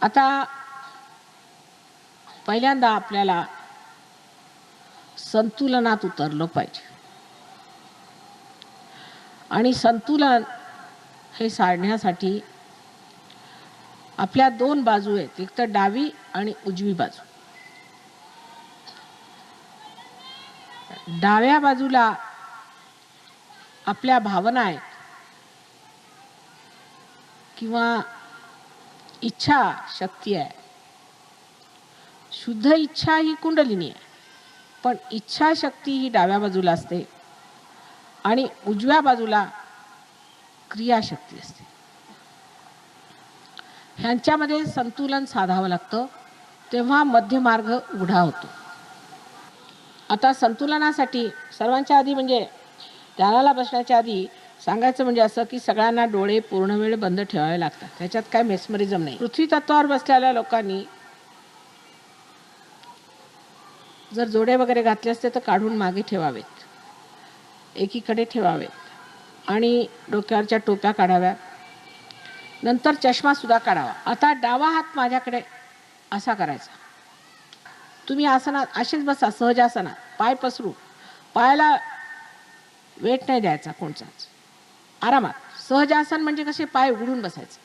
आता पहिल्यांदा आपल्याला संतुलनात उतरलं पाहिजे आणि संतुलन हे साधण्यासाठी आपल्या दोन बाजू आहेत, एक तर डावी आणि उजवी बाजू. डाव्या बाजूला आपल्या भावना आहेत किंवा इच्छा शक्ती आहे. शुद्ध इच्छा ही कुंडलिनी आहे, पण इच्छा शक्ती ही डाव्या बाजूला असते आणि उजव्या बाजूला क्रियाशक्ती असते. ह्यांच्यामध्ये संतुलन साधावं लागतं, तेव्हा मध्यमार्ग उघडा होतो. आता संतुलनासाठी सर्वांच्या आधी म्हणजे ध्यानाला बसण्याच्या आधी सांगायचं म्हणजे असं की सगळ्यांना डोळे पूर्ण वेळ बंद ठेवावे लागतात. त्याच्यात काय मेस्मरिझम नाही. पृथ्वी तत्वावर बसलेल्या लोकांनी जर जोडे वगैरे घातले असते तर काढून मागे ठेवावेत, एकीकडे ठेवावेत आणि डोक्यावरच्या टोप्या काढाव्या. नंतर चष्मा सुद्धा काढावा. आता डावा हात माझ्याकडे असा करायचा. तुम्ही आसनात असेच बसा, सहजासनात पाय पसरू, पायाला वेट नाही द्यायचा कोणचाच, आरामात. सहजासन म्हणजे कसे पाय उघडून बसायचे,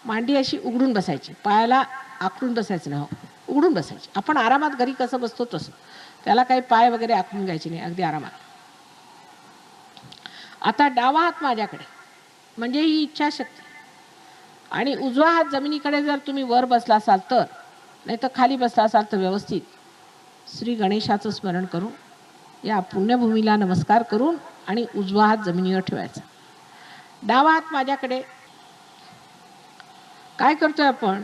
मांडी अशी उघडून बसायची, पायाला आखडून बसायचं नाही, उघडून बसायची. आपण आरामात घरी कसं बसतो तसं, त्याला काही पाय वगैरे आखडून घ्यायचे नाही, अगदी आरामात. आता डावा हात माझ्याकडे म्हणजे ही इच्छाशक्ती आणि उजवा हात जमिनीकडे. जर तुम्ही वर बसला असाल तर, नाही तर खाली बसला असाल तर व्यवस्थित श्री गणेशाचं स्मरण करून या पुण्यभूमीला नमस्कार करून आणि उजवा हात जमिनीवर ठेवायचा. डावा हात माझ्याकडे. काय करतोय आपण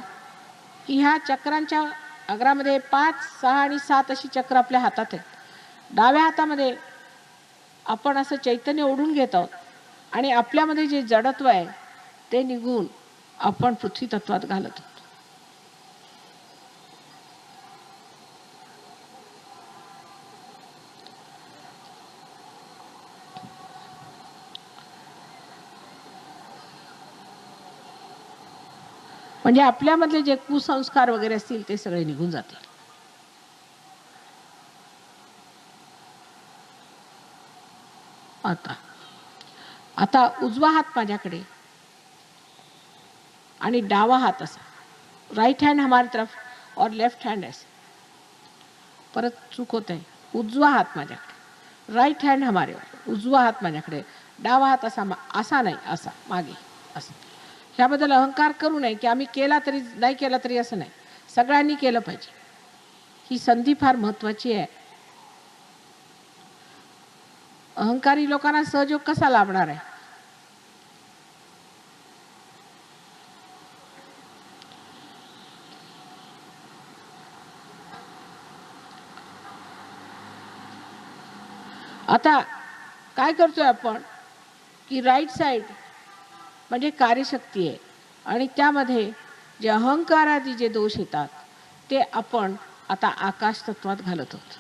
की ह्या चक्रांच्या अग्रामध्ये 5, 6 आणि 7 अशी चक्र आपल्या हातात आहेत. डाव्या हातामध्ये आपण असं चैतन्य ओढून घेत आहोत आणि आपल्यामध्ये जे जडत्व आहे ते निघून आपण पृथ्वी तत्वात घालत आहोत. म्हणजे आपल्यामधले जे कुसंस्कार वगैरे असतील ते सगळे निघून जातील. आता उजवा हात माझ्याकडे आणि डावा हात असा. राइट हैंड हमारी तरफ और लेफ्ट हैंड ऐसे. परत चूक होत आहे. उजवा हात माझ्याकडे, राइट हैंड हमारे, उजवा हात माझ्याकडे, डावा हात असा, असा नाही, असा मागे असं. ह्याबद्दल अहंकार करू नये की आम्ही केला तरी नाही केला तरी असं नाही, सगळ्यांनी केलं पाहिजे. ही संधी फार महत्वाची आहे. अहंकारी लोकांना सहयोग कसा लाभणार आहे? आता काय करतोय आपण की राईट साईड म्हणजे कार्यशक्ती आहे आणि त्यामध्ये जे अहंकारादी जे दोष येतात ते आपण आता आकाश तत्वात घालत आहोत.